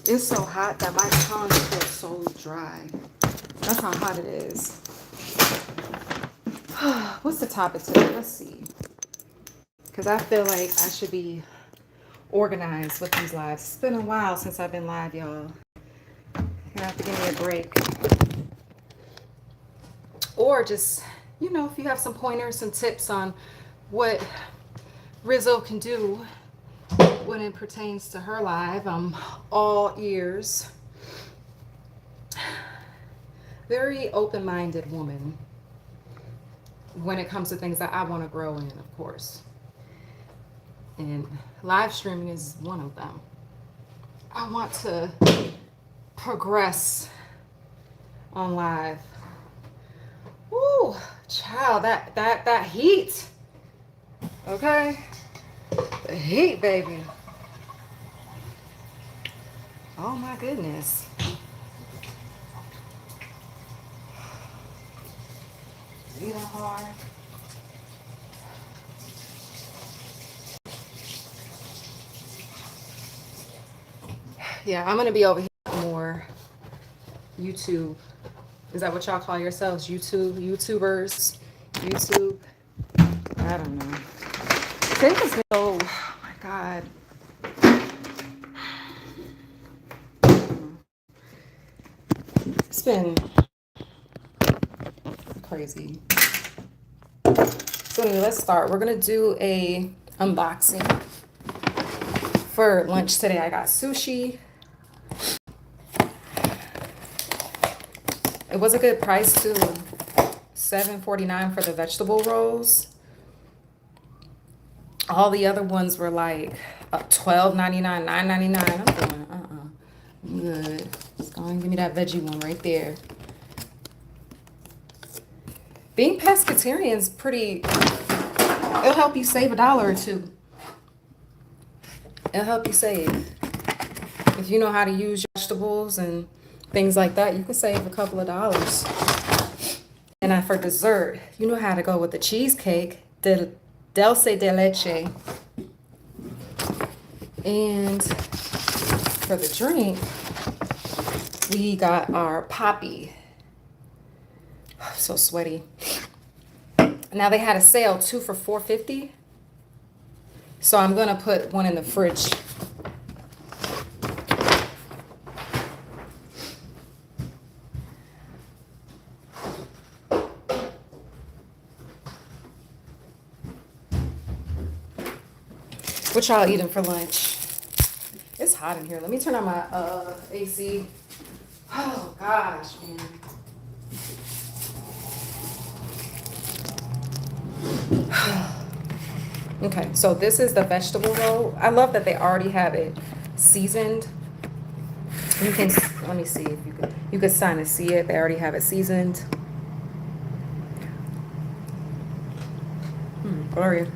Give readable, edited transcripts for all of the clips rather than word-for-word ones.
It's so hot that my tongue feels so dry. That's how hot it is. What's the topic today? Let's see. Because I feel like I should be organized with these lives. It's been a while since I've been live, y'all. You have to give me a break. Or just, you know, if you have some pointers, some tips on what Rizzo can do when it pertains to her live, I'm all ears. Very open-minded woman when it comes to things that I want to grow in, of course. And live streaming is one of them. I want to progress on live. Woo, child, that heat. Okay? The heat, baby. Oh my goodness. Breathing hard. Yeah, I'm gonna be over here more YouTube. Is that what y'all call yourselves? YouTubers? YouTube? I don't know. Today has been so, oh my God. It's been crazy. So anyway, let's start. We're gonna do a unboxing. For lunch today, I got sushi. It was a good price too. $7.49 for the vegetable rolls. All the other ones were like $12.99, $9.99. I'm going, I'm good. Just go and give me that veggie one right there. Being pescatarian is pretty, it'll help you save $1 or $2. It'll help you save. If you know how to use vegetables and things like that, you can save a couple of dollars. And for dessert, you know how to go with the cheesecake, the dulce de leche. And for the drink, we got our poppy. So sweaty. Now they had a sale 2 for $4.50. So I'm gonna put one in the fridge. What y'all eating for lunch? It's hot in here. Let me turn on my AC. Oh gosh, man. Okay, so this is the vegetable roll. I love that they already have it seasoned. You can, let me see if you could sign to see it. They already have it seasoned. Gloria.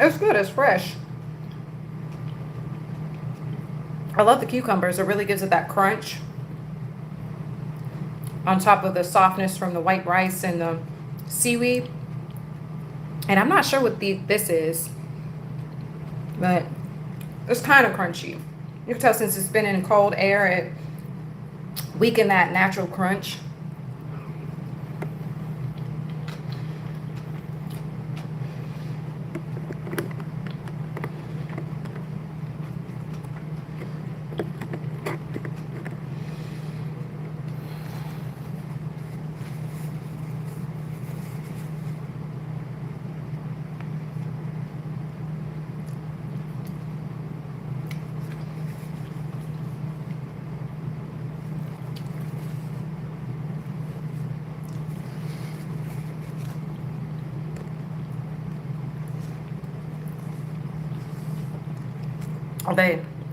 It's good, it's fresh. I love the cucumbers. It really gives it that crunch on top of the softness from the white rice and the seaweed. And I'm not sure what this is, but it's kind of crunchy. You can tell since it's been in cold air, it weakened that natural crunch.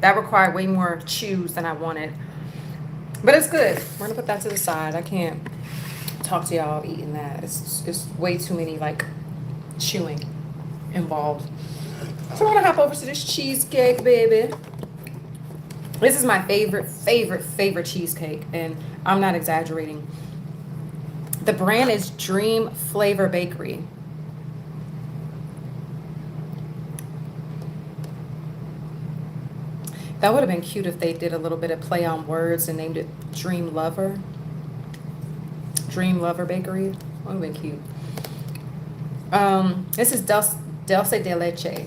That required way more chews than I wanted. But it's good. We're gonna put that to the side. I can't talk to y'all eating that. It's way too many like chewing involved. So we're gonna hop over to this cheesecake, baby. This is my favorite cheesecake, and I'm not exaggerating. The brand is Dream Flavor Bakery. That would have been cute if they did a little bit of play on words and named it Dream Lover. Dream Lover Bakery. That would have been cute. This is Dulce de Leche.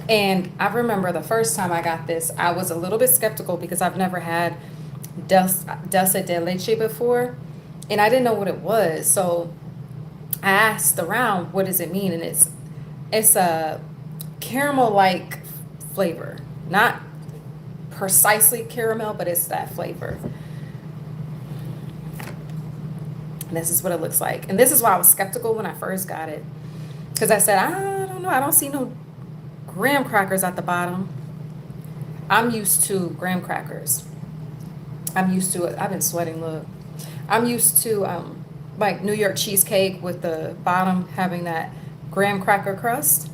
And I remember the first time I got this, I was a little bit skeptical because I've never had Dulce de Leche before. And I didn't know what it was. So I asked around, what does it mean? And it's a caramel-like flavor. Not precisely caramel, but it's that flavor. And this is what it looks like. And this is why I was skeptical when I first got it. Because I said, I don't know. I don't see no graham crackers at the bottom. I'm used to graham crackers. I'm used to it. I've been sweating, look. I'm used to like New York cheesecake with the bottom having that graham cracker crust.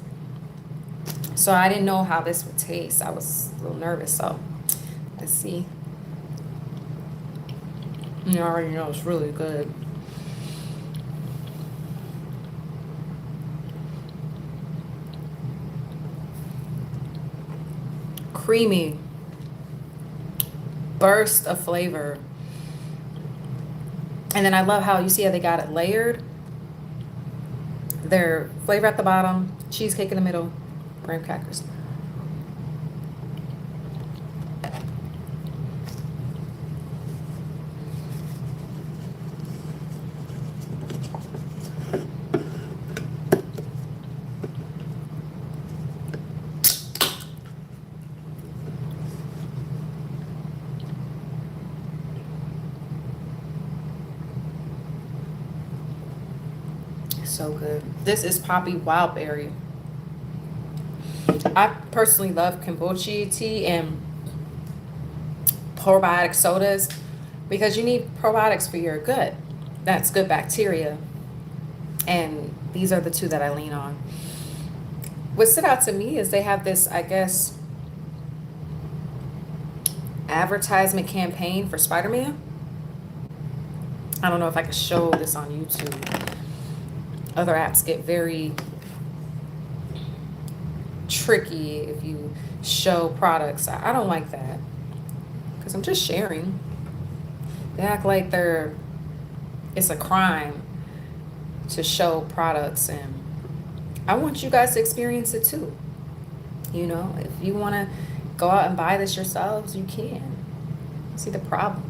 So I didn't know how this would taste. I was a little nervous. So let's see. You already know it's really good. Creamy burst of flavor. And then I love how you see how they got it layered. Their flavor at the bottom, cheesecake in the middle, graham crackers. So good. This is Poppy Wildberry. I personally love kombucha tea and probiotic sodas because you need probiotics for your gut. That's good bacteria. And these are the two that I lean on. What stood out to me is they have this, I guess, advertisement campaign for Spider-Man. I don't know if I could show this on YouTube. Other apps get very tricky if you show products. I don't like that because I'm just sharing. They act like it's a crime to show products, and I want you guys to experience it too. You know, if you want to go out and buy this yourselves, you can. See the problem.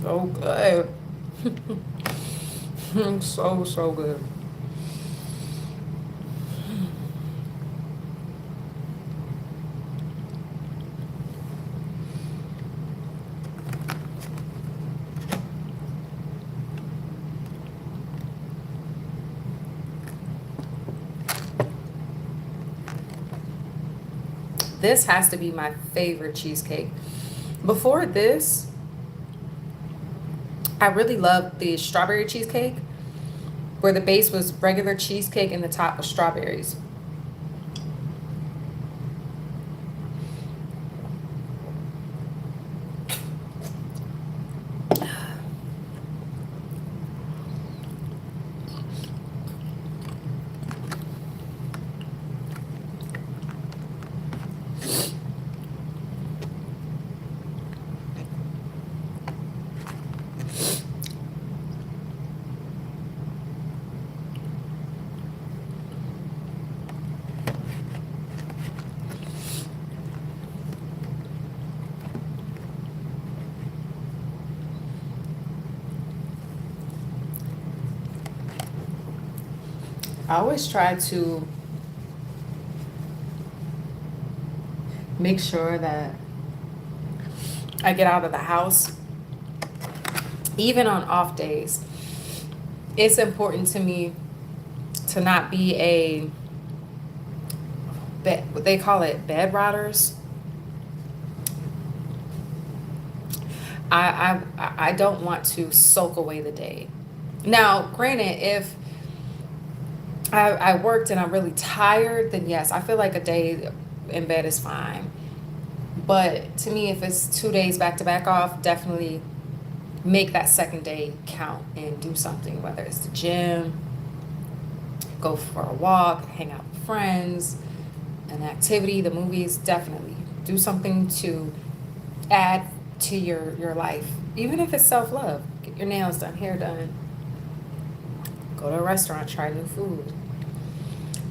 So good. So good. This has to be my favorite cheesecake. Before this, I really loved the strawberry cheesecake, where the base was regular cheesecake and the top was strawberries. I always try to make sure that I get out of the house, even on off days. It's important to me to not be what they call it, bed rotters. I don't want to soak away the day. Now, granted, if I worked and I'm really tired, then yes, I feel like a day in bed is fine. But to me, if it's 2 days back to back off, definitely make that second day count and do something, whether it's the gym, go for a walk, hang out with friends, an activity, the movies, definitely do something to add to your life. Even if it's self-love, get your nails done, hair done, go to a restaurant, try new food.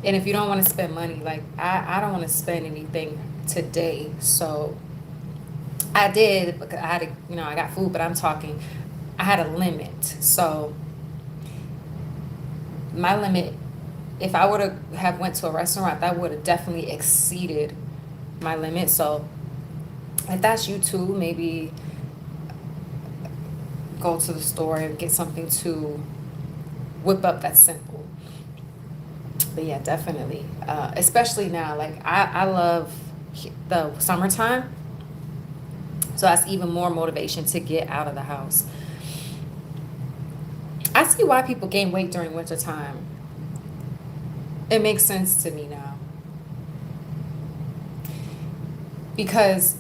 And if you don't want to spend money, like I don't want to spend anything today, so I did because I had I got food, but I'm talking, I had a limit. So my limit, if I would have went to a restaurant, that would have definitely exceeded my limit. So if that's you too, maybe go to the store and get something to whip up that's simple. But yeah, definitely. Especially now, like I love the summertime. So that's even more motivation to get out of the house. I see why people gain weight during winter time. It makes sense to me now. Because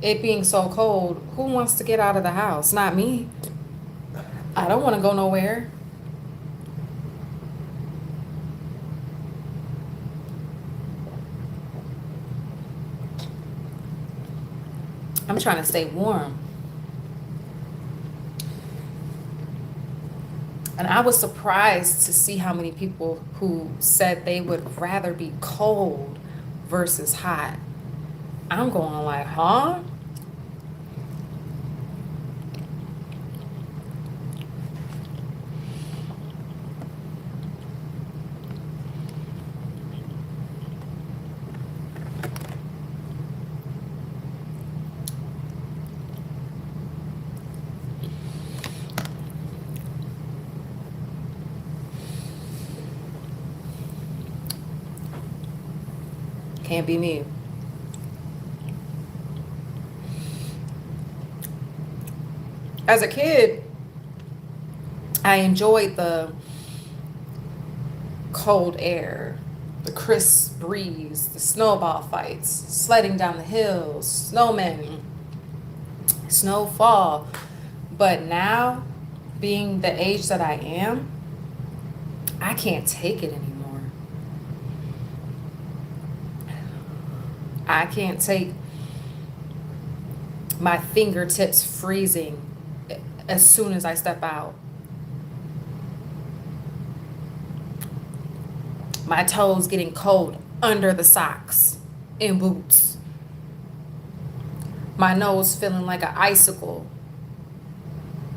it being so cold, who wants to get out of the house? Not me. I don't want to go nowhere. I'm trying to stay warm. And I was surprised to see how many people who said they would rather be cold versus hot. I'm going like, huh? Can't be me. As a kid, I enjoyed the cold air, the crisp breeze, the snowball fights, sledding down the hills, snowmen, snowfall. But now, being the age that I am, I can't take it anymore. I can't take my fingertips freezing as soon as I step out. My toes getting cold under the socks in boots. My nose feeling like an icicle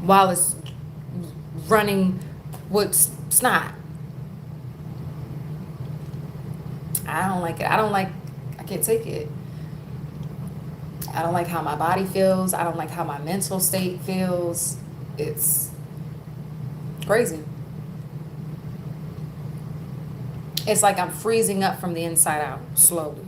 while it's running with snot. I don't like it. I can't take it. I don't like how my body feels. I don't like how my mental state feels. It's crazy. It's like I'm freezing up from the inside out slowly.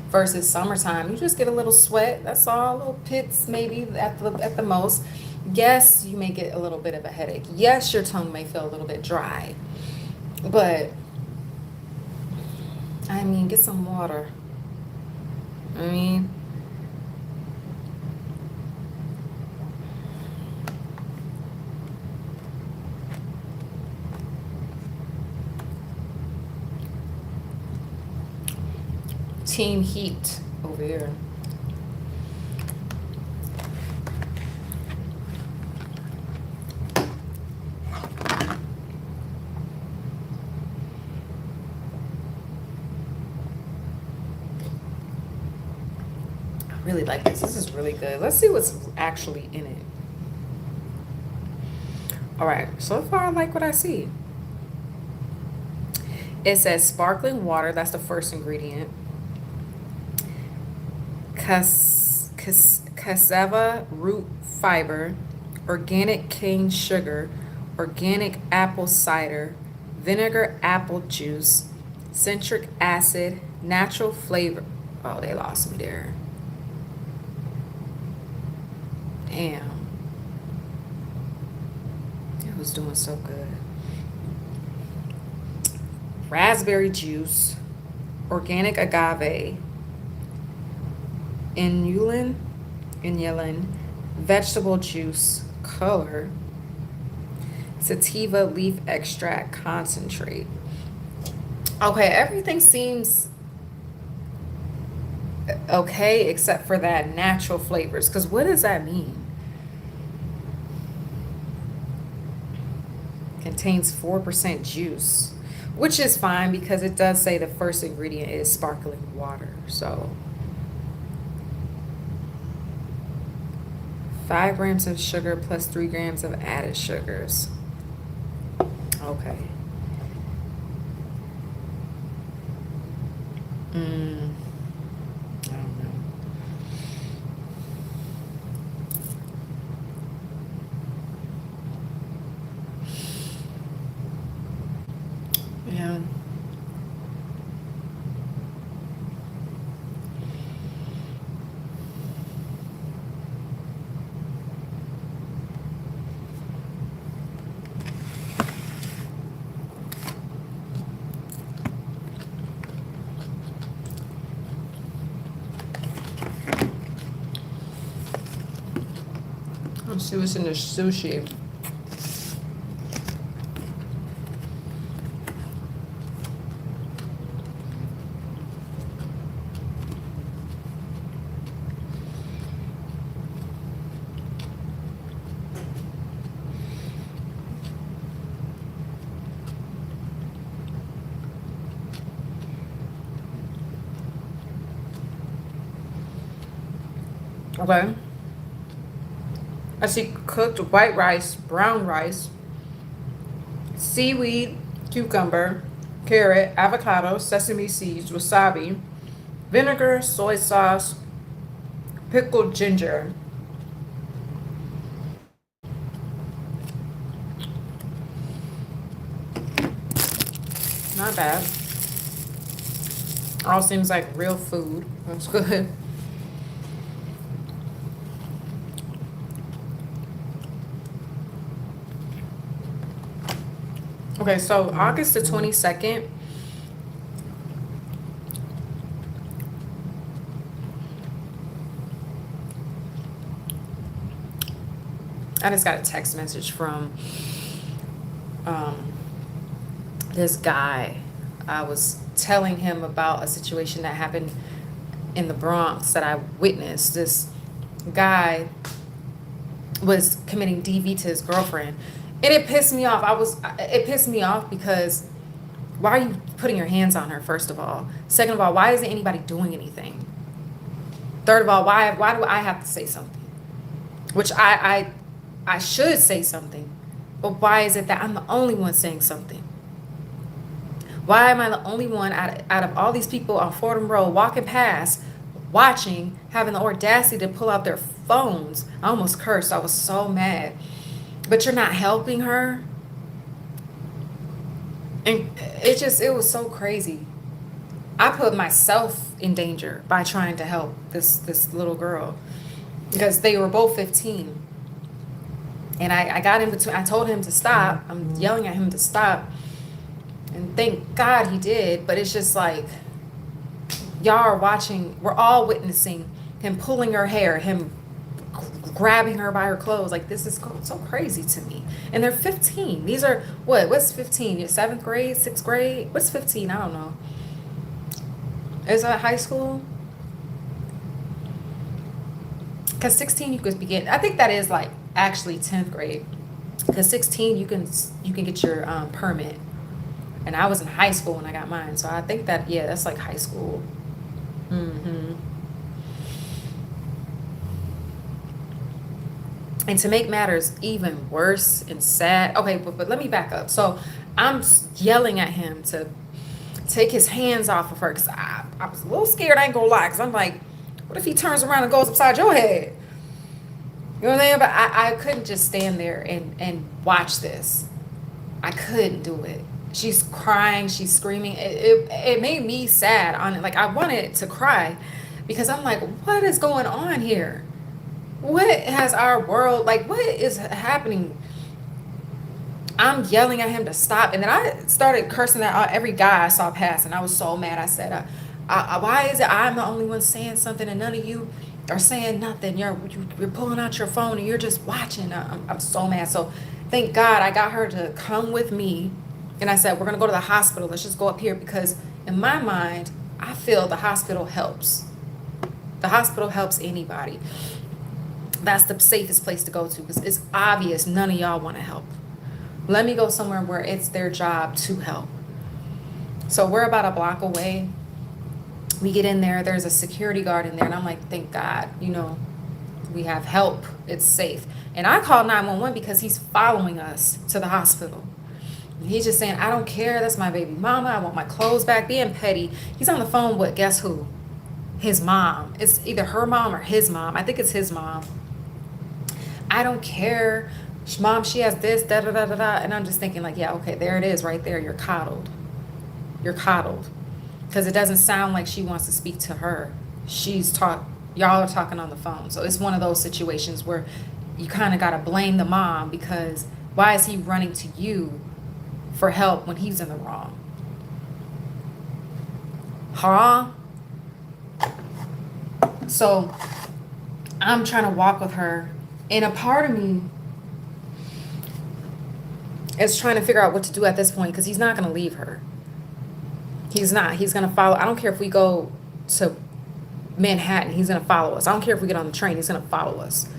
Versus summertime, you just get a little sweat. That's all, little pits maybe at the most. Yes, you may get a little bit of a headache. Yes, your tongue may feel a little bit dry. But I mean, get some water. I mean, Team Heat over here. I really like this. This is really good. Let's see what's actually in it. All right, so far I like what I see. It says sparkling water. That's the first ingredient. Cassava root fiber, organic cane sugar, organic apple cider, vinegar apple juice, citric acid, natural flavor. Oh, they lost me there. Damn. It was doing so good. Raspberry juice, organic agave, inulin, inulin, vegetable juice, color, sativa leaf extract concentrate. Okay, everything seems okay except for that natural flavors. Because what does that mean? Contains 4% juice, which is fine because it does say the first ingredient is sparkling water. So 5 grams of sugar plus 3 grams of added sugars. Okay. I don't know. Yeah. Let's see what's in the sushi. Okay. I see cooked white rice, brown rice, seaweed, cucumber, carrot, avocado, sesame seeds, wasabi, vinegar, soy sauce, pickled ginger. Not bad. All seems like real food. That's good. Okay, so August the 22nd, I just got a text message from um, this guy. I was telling him about a situation that happened in the Bronx that I witnessed. This guy was committing DV to his girlfriend. And it pissed me off. It pissed me off because why are you putting your hands on her, first of all? Second of all, why isn't anybody doing anything? Third of all, why do I have to say something? Which I should say something. But why is it that I'm the only one saying something? Why am I the only one out of all these people on Fordham Road walking past, watching, having the audacity to pull out their phones? I almost cursed. I was so mad. But you're not helping her? And it was so crazy. I put myself in danger by trying to help this little girl because they were both 15. And I got in between. I told him to stop. I'm yelling at him to stop. And thank God he did. But it's just like, y'all are watching. We're all witnessing him pulling her hair, him grabbing her by her clothes. Like, this is so crazy to me. And they're 15. These are, what's 15? You're 7th grade, 6th grade? What's 15? I don't know. Is that high school? Because 16 you could begin. I think that is like actually 10th grade. Because 16 you can get your permit. And I was in high school when I got mine. So I think that, yeah, that's like high school. Mm-hmm. And to make matters even worse and sad. Okay, but let me back up. So I'm yelling at him to take his hands off of her. Because I was a little scared, I ain't gonna lie. Because I'm like, what if he turns around and goes upside your head? You know what I'm saying? But I couldn't just stand there and watch this. I couldn't do it. She's crying, she's screaming. It made me sad on it. Like, I wanted to cry because I'm like, what is going on here? What has our world, like, what is happening? I'm yelling at him to stop. And then I started cursing at every guy I saw pass. And I was so mad. I said, why is it I'm the only one saying something and none of you are saying nothing? You're pulling out your phone and you're just watching. I'm so mad. So thank God I got her to come with me. And I said, we're going to go to the hospital. Let's just go up here. Because in my mind, I feel the hospital helps. The hospital helps anybody. That's the safest place to go to, because it's obvious none of y'all want to help. Let me go somewhere where it's their job to help. So we're about a block away. We get in there. There's a security guard in there. And I'm like, thank God, we have help. It's safe. And I called 911 because he's following us to the hospital. And he's just saying, I don't care. That's my baby mama. I want my clothes back. Being petty. He's on the phone with, guess who? His mom. It's either her mom or his mom. I think it's his mom. I don't care. Mom, she has this, da da da da da. And I'm just thinking, like, yeah, okay, there it is right there. You're coddled. You're coddled. Because it doesn't sound like she wants to speak to her. Y'all are talking on the phone. So it's one of those situations where you kind of got to blame the mom, because why is he running to you for help when he's in the wrong? Huh? So I'm trying to walk with her. And a part of me is trying to figure out what to do at this point, because he's not going to leave her. He's not. He's going to follow. I don't care if we go to Manhattan. He's going to follow us. I don't care if we get on the train. He's going to follow us.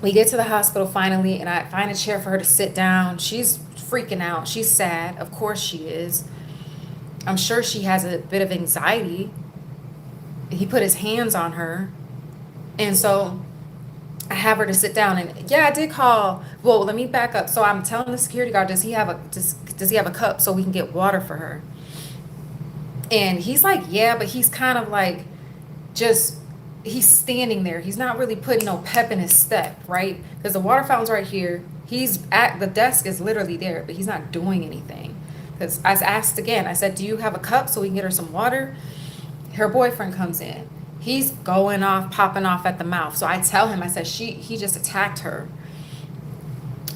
We get to the hospital finally, and I find a chair for her to sit down. She's freaking out. She's sad. Of course she is. I'm sure she has a bit of anxiety. He put his hands on her. And so I have her to sit down, and yeah, I did call. Well, let me back up. So I'm telling the security guard, does he have a cup so we can get water for her? And he's like, yeah, but he's kind of like, he's standing there. He's not really putting no pep in his step, right? Because the water fountain's right here. He's at the desk is literally there, but he's not doing anything. Because I asked again, I said, do you have a cup so we can get her some water? Her boyfriend comes in. He's going off, popping off at the mouth. So I tell him, I said, he just attacked her.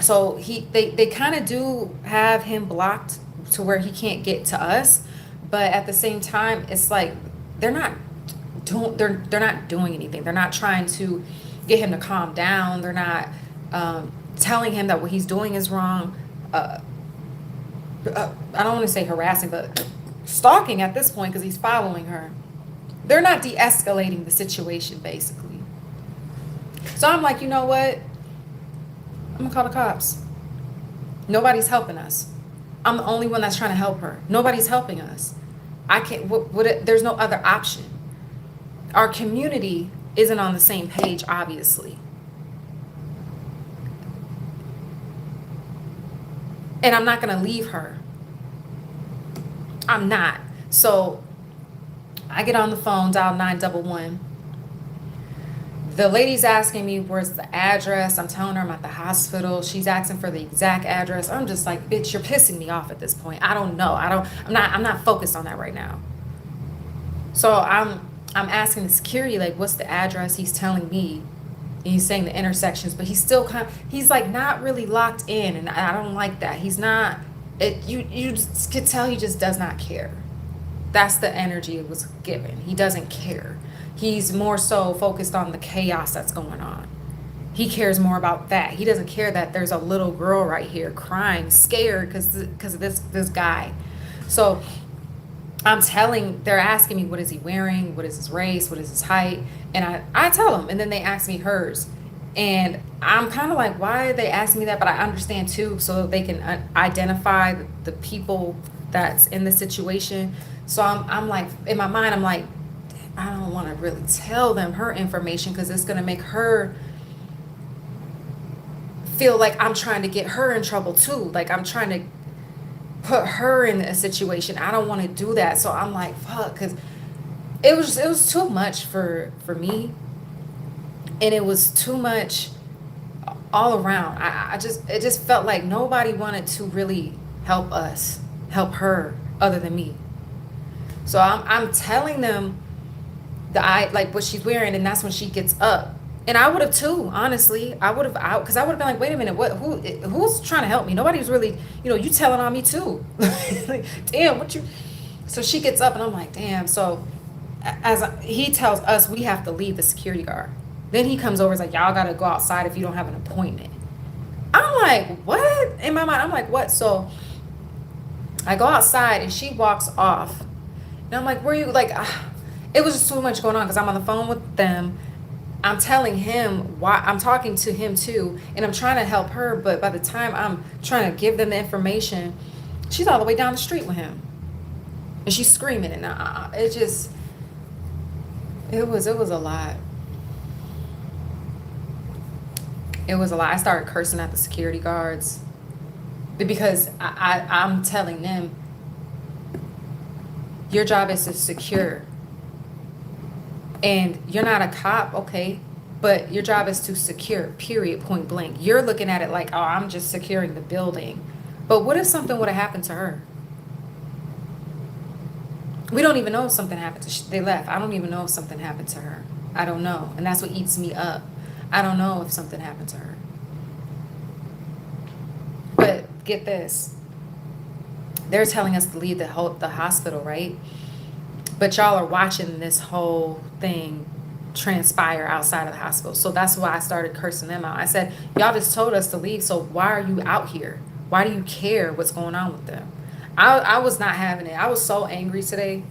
So they kind of do have him blocked to where he can't get to us. But at the same time, it's like they're not doing anything. They're not trying to get him to calm down. They're not telling him that what he's doing is wrong. I don't want to say harassing, but stalking at this point, because he's following her. They're not de-escalating the situation, basically. So I'm like, you know what? I'm going to call the cops. Nobody's helping us. I'm the only one that's trying to help her. Nobody's helping us. I can't, there's no other option. Our community isn't on the same page, obviously. And I'm not going to leave her. I'm not. So I get on the phone, dial 911. The lady's asking me where's the address. I'm telling her I'm at the hospital. She's asking for the exact address. I'm just like, bitch, you're pissing me off at this point. I don't know. I'm not focused on that right now. So I'm asking the security, like, what's the address? He's telling me. And he's saying the intersections, but he's still he's like not really locked in, and I don't like that. He's not, you just could tell he just does not care. That's the energy it was given. He doesn't care. He's more so focused on the chaos that's going on. He cares more about that. He doesn't care that there's a little girl right here crying, scared because of this guy. So they're asking me, what is he wearing? What is his race? What is his height? And I tell them, and then they ask me hers. And I'm kind of like, why are they asking me that? But I understand too, so they can identify the people that's in the situation. So I'm like, in my mind, I'm like, I don't want to really tell them her information, because it's going to make her feel like I'm trying to get her in trouble too. Like I'm trying to put her in a situation. I don't want to do that. So I'm like, fuck, because it was too much for me. And it was too much all around. It just felt like nobody wanted to really help her other than me. So I'm telling them like what she's wearing, and that's when she gets up. And I would have too, honestly. I would have out because I would have been like, wait a minute, who's trying to help me? Nobody's really, you telling on me too. Like, damn, what you? So she gets up, and I'm like, damn. So he tells us we have to leave the security guard. Then he comes over, and is like, y'all gotta go outside if you don't have an appointment. I'm like, what? In my mind, I'm like, what? So I go outside, and she walks off, and I'm like, where are you? Like, it was just so much going on because I'm on the phone with them. I'm telling him why I'm talking to him too, and I'm trying to help her. But by the time I'm trying to give them the information, she's all the way down the street with him, and she's screaming, and it was a lot. It was a lot. I started cursing at the security guards because I'm telling them, your job is to secure. And you're not a cop, okay, but your job is to secure, period, point blank. You're looking at it like, oh, I'm just securing the building. But what if something would have happened to her? We don't even know if something happened to they left. I don't even know if something happened to her. I don't know. And that's what eats me up. I don't know if something happened to her. But get this. They're telling us to leave the hospital, right? But y'all are watching this whole thing transpire outside of the hospital. So that's why I started cursing them out. I said, y'all just told us to leave, so why are you out here? Why do you care what's going on with them? I was not having it. I was so angry today.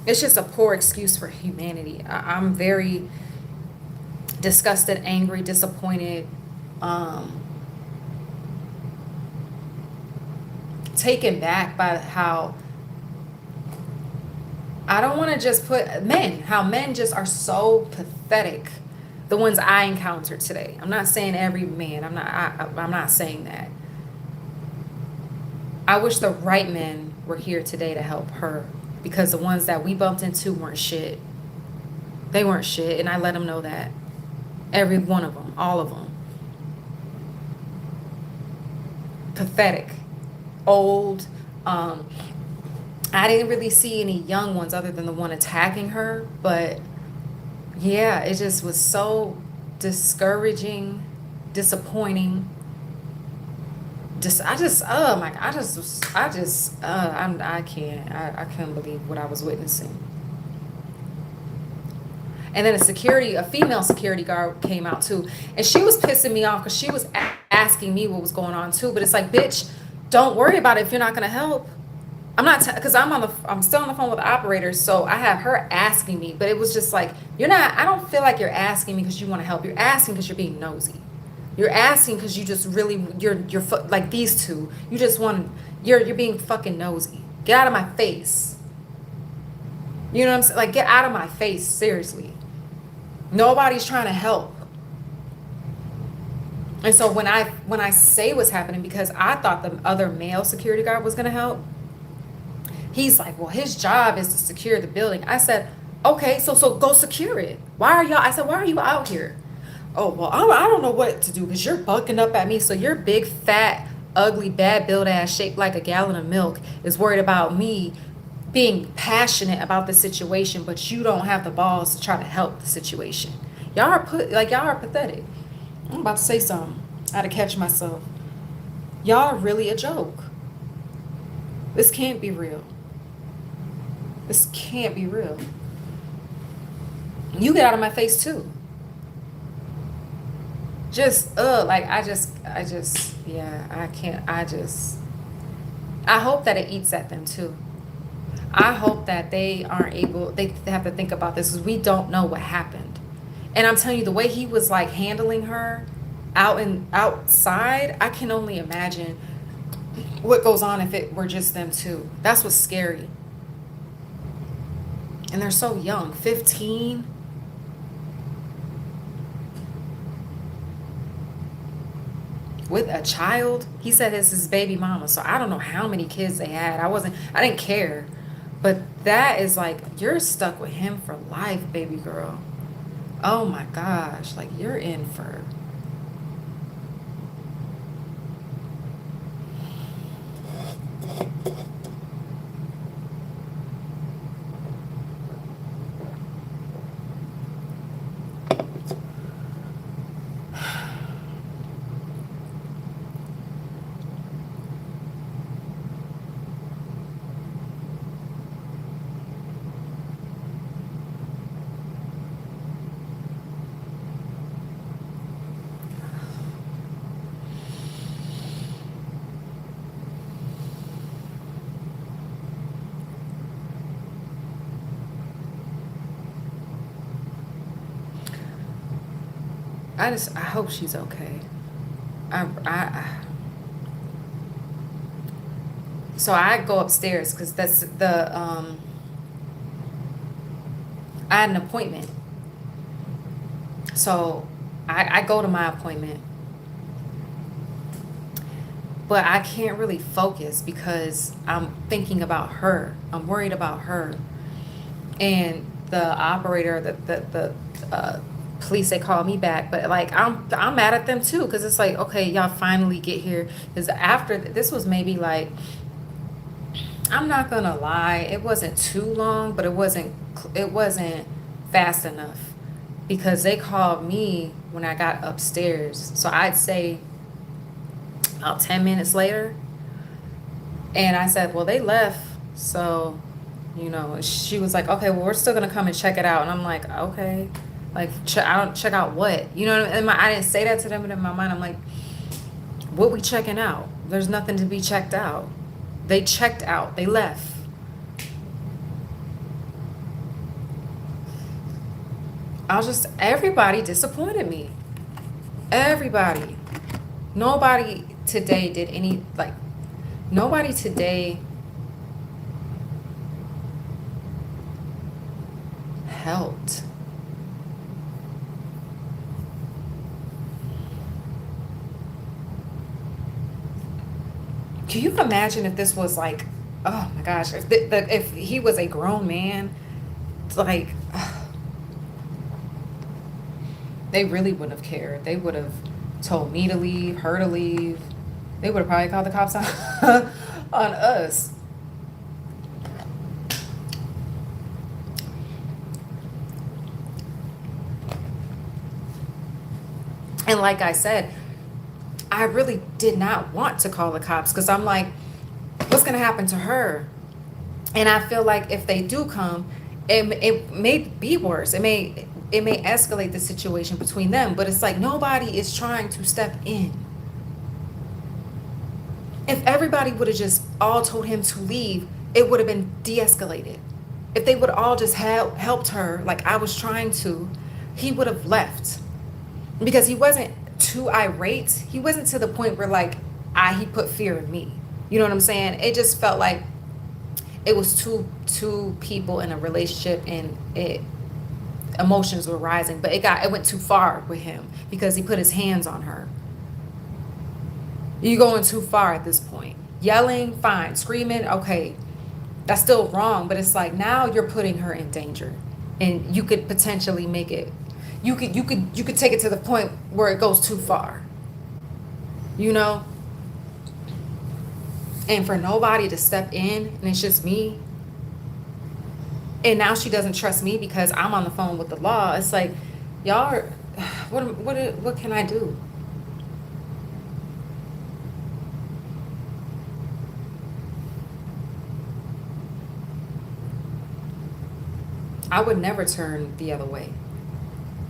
It's just a poor excuse for humanity. I'm very disgusted, angry, disappointed, taken back by how I don't want to just put how men just are so pathetic. The ones I encountered today. I'm not saying every man. I'm not saying that. I wish the right men were here today to help her, because the ones that we bumped into weren't shit. They weren't shit, and I let them know that. Every one of them, all of them. Pathetic. Old. I didn't really see any young ones other than the one attacking her, but yeah, it just was so discouraging, disappointing. I couldn't believe what I was witnessing. And then a female security guard came out too, and she was pissing me off because she was asking me what was going on too. But it's like, bitch, don't worry about it if you're not gonna help. I'm not, because I'm still on the phone with the operators, so I have her asking me. But it was just like, I don't feel like you're asking me because you want to help. You're asking because you're being nosy. You're asking because you just really, you're like these two. You just want, you're being fucking nosy. Get out of my face. You know what I'm saying? Like, get out of my face, seriously. Nobody's trying to help. And so when I say what's happening, because I thought the other male security guard was going to help, he's like, well, his job is to secure the building. I said, okay, so go secure it. Why are you out here? Oh, well, I don't know what to do because you're bucking up at me. So your big, fat, ugly, bad build ass shaped like a gallon of milk is worried about me being passionate about the situation, but you don't have the balls to try to help the situation. Y'all are pathetic. I'm about to say something. I had to catch myself. Y'all are really a joke. This can't be real. This can't be real. You get out of my face too. I hope that it eats at them too. I hope that they have to think about this, because we don't know what happened. And I'm telling you, the way he was like handling her outside, I can only imagine what goes on if it were just them two. That's what's scary. And they're so young, 15. With a child. He said it's his baby mama, so I don't know how many kids they had. I didn't care. But that is like, you're stuck with him for life, baby girl. Oh my gosh, like you're in for... I hope she's okay. So I go upstairs because that's I had an appointment. So I go to my appointment, but I can't really focus because I'm thinking about her. I'm worried about her. And the operator, the police, they called me back, but like I'm mad at them too because it's like, okay, y'all finally get here. Because after this was maybe like, I'm not gonna lie, it wasn't too long, but it wasn't fast enough because they called me when I got upstairs. So I'd say about 10 minutes later, and I said, well, they left. So, she was like, okay, well, we're still gonna come and check it out. And I'm like, okay, like, I don't check out what, and I didn't say that to them, but in my mind, I'm like, what we checking out? There's nothing to be checked out. They checked out. They left. Everybody disappointed me. Everybody. Nobody today did nobody today helped. Can you imagine if this was like, oh my gosh, if he was a grown man, like, they really wouldn't have cared. They would have told me to leave, her to leave. They would have probably called the cops on, on us. And like I said, I really did not want to call the cops because I'm like, what's going to happen to her? And I feel like if they do come, it may be worse. It may escalate the situation between them. But it's like nobody is trying to step in. If everybody would have just all told him to leave, it would have been de-escalated. If they would all just helped her like I was trying to, he would have left. Because he wasn't too irate. He wasn't to the point where like he put fear in me. You know what I'm saying? It just felt like it was two people in a relationship and emotions were rising, but it went too far with him because he put his hands on her. You're going too far at this point. Yelling, fine. Screaming, okay. That's still wrong, but it's like now you're putting her in danger. And you could potentially make it you could take it to the point where it goes too far. And for nobody to step in, and it's just me. And now she doesn't trust me because I'm on the phone with the law. It's like, y'all are, what can I do? I would never turn the other way.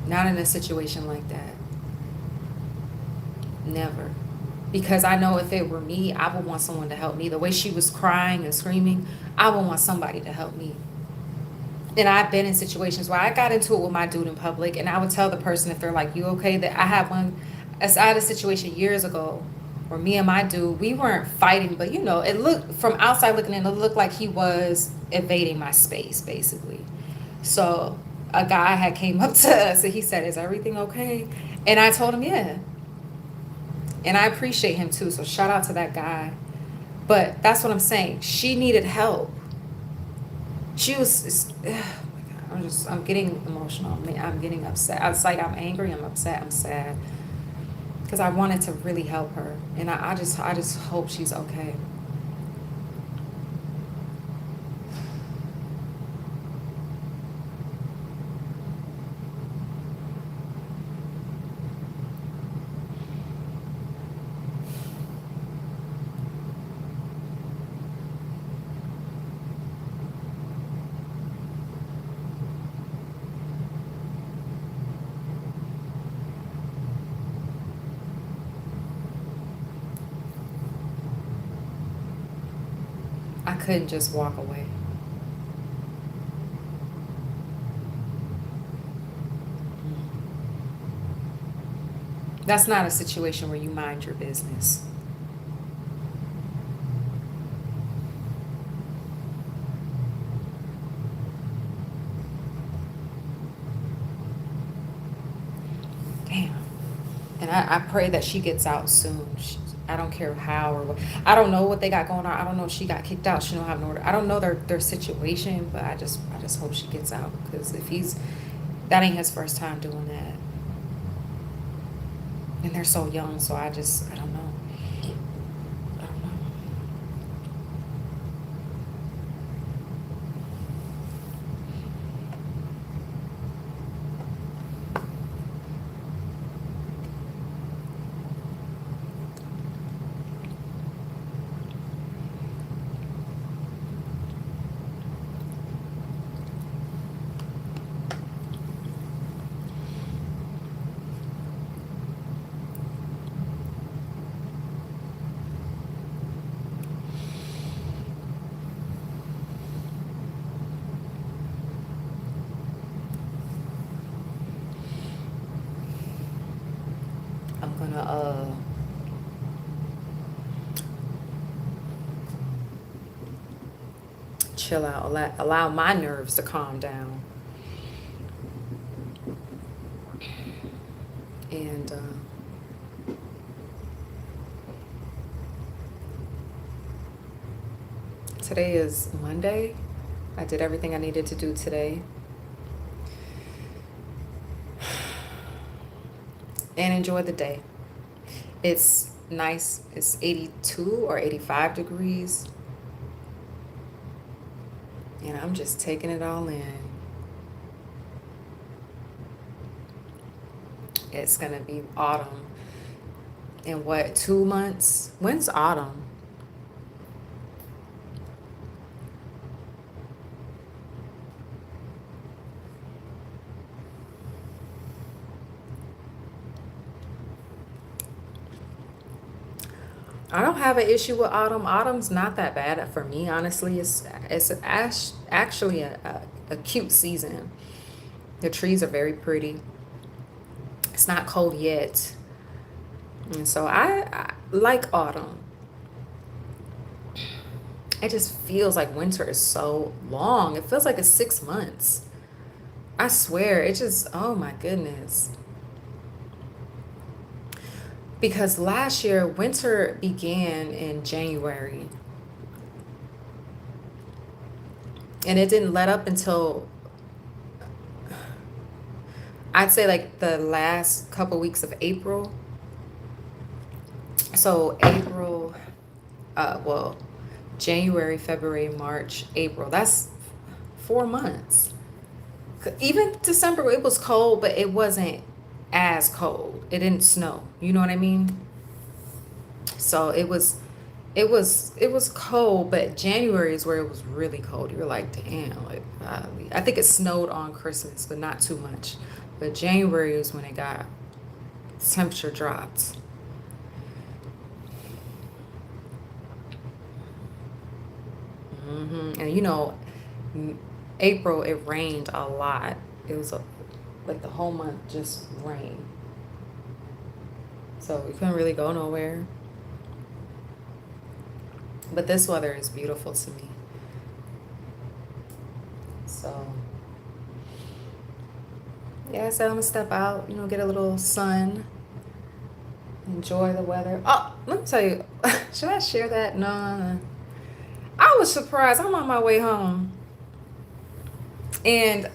Not in a situation like that. Never. Because I know if it were me, I would want someone to help me. The way she was crying and screaming, I would want somebody to help me. And I've been in situations where I got into it with my dude in public, and I would tell the person if they're like, you okay? That I had a situation years ago where me and my dude, we weren't fighting, but it looked, from outside looking in, it looked like he was invading my space, basically. So a guy had came up to us and he said, is everything okay? And I told him, yeah. And I appreciate him too. So shout out to that guy. But that's what I'm saying. She needed help. She was, oh my God, I'm getting emotional. I'm getting upset. It's like I'm angry, I'm upset, I'm sad. Because I wanted to really help her. And I just hope she's okay. I couldn't just walk away. That's not a situation where you mind your business. Damn. And I pray that she gets out soon. I don't care how or what. I don't know what they got going on. I don't know if she got kicked out. She don't have an order. I don't know their situation, but I just hope she gets out, because if he's that ain't his first time doing that, and they're so young. So I don't know. I don't know. I'm gonna chill out, allow my nerves to calm down, and today is Monday. I did everything I needed to do today. And enjoy the day. It's nice. It's 82 or 85 degrees. And I'm just taking it all in. It's going to be autumn in what, 2 months? When's autumn? I don't have an issue with autumn. Autumn's not that bad for me, honestly. Actually a cute season. The trees are very pretty. It's not cold yet. And so I like autumn. It just feels like winter is so long. It feels like it's 6 months. I swear, it just, oh my goodness. Because last year, winter began in January. And it didn't let up until, I'd say, like the last couple weeks of April. So April, well, January, February, March, April. That's 4 months. Even December, it was cold, but it wasn't as cold. It didn't snow. You know what I mean? So it was cold, but January is where it was really cold. You're like, damn, like I think it snowed on Christmas, but not too much. But January is when it got temperature dropped. And April, it rained a lot. It was like the whole month just rain. So we couldn't really go nowhere. But this weather is beautiful to me. So yeah, so I'm gonna step out, get a little sun, enjoy the weather. Oh, let me tell you, should I share that? No, no, no. I was surprised. I'm on my way home, and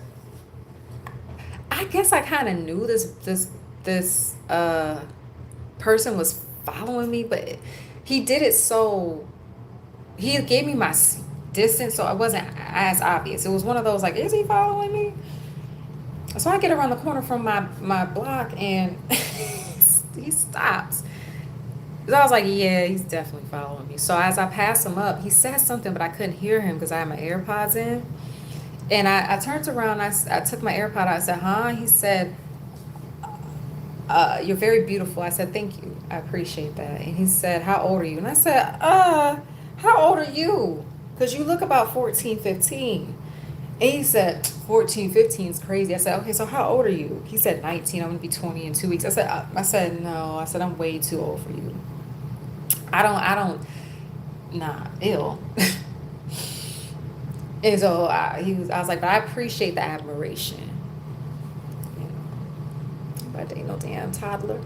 I guess I kind of knew this person was following me, but he did it so he gave me my distance, so it wasn't as obvious. It was one of those like, is he following me? So I get around the corner from my block, and he stops. So I was like, yeah, he's definitely following me. So as I pass him up, he said something, but I couldn't hear him because I had my AirPods in. And I turned around, I took my AirPod out, I said, huh? He said, you're very beautiful. I said, thank you. I appreciate that. And he said, how old are you? And I said, how old are you? Because you look about 14, 15. And he said 14, 15 is crazy. I said, okay, so how old are you? He said 19. I'm gonna be 20 in 2 weeks. I said no. I said I'm way too old for you. I don't. Nah, ill. And so I was like, but I appreciate the admiration. You know, but ain't no damn toddler.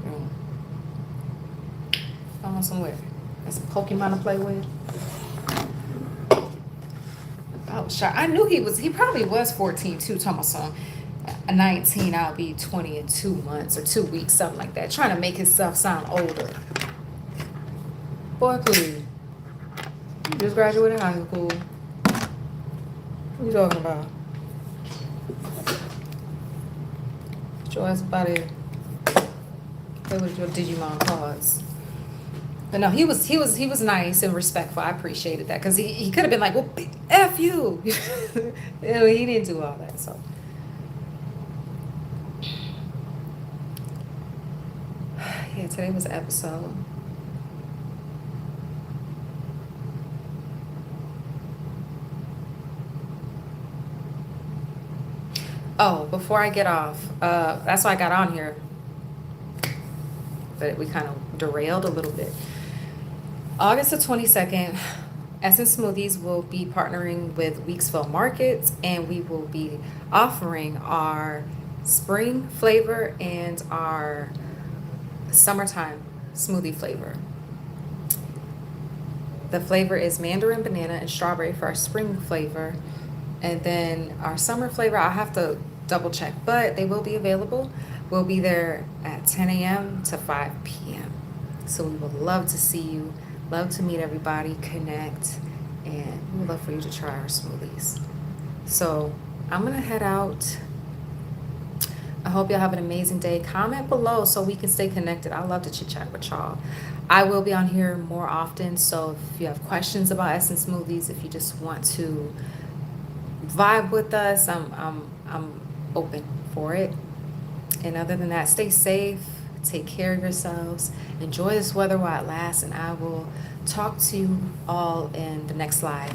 Sure. Going somewhere. Got some Pokemon to play with. I was shocked. I knew he probably was 14 too, Thomas. 19, I'll be 20 in 2 months or 2 weeks, something like that. Trying to make himself sound older. Boy, please. You just graduated high school. What you talking about? Get your ass about it. Play with your Digimon cards. But no, he was nice and respectful. I appreciated that because he could have been like, well, F you. You know, he didn't do all that. So yeah, today was the episode. Oh, before I get off, that's why I got on here, but we kind of derailed a little bit. August the 22nd, Essence Smoothies will be partnering with Weeksville Markets, and we will be offering our spring flavor and our summertime smoothie flavor. The flavor is mandarin, banana, and strawberry for our spring flavor. And then our summer flavor, I'll have to double check, but they will be available. We'll be there at 10 a.m. to 5 p.m. So we would love to see you, love to meet everybody, connect, and we would love for you to try our smoothies. So I'm going to head out. I hope y'all have an amazing day. Comment below so we can stay connected. I love to chit chat with y'all. I will be on here more often, so if you have questions about Essence Smoothies, if you just want to vibe with us, I'm open for it. And other than that, stay safe, take care of yourselves, enjoy this weather while it lasts, and I will talk to you all in the next live.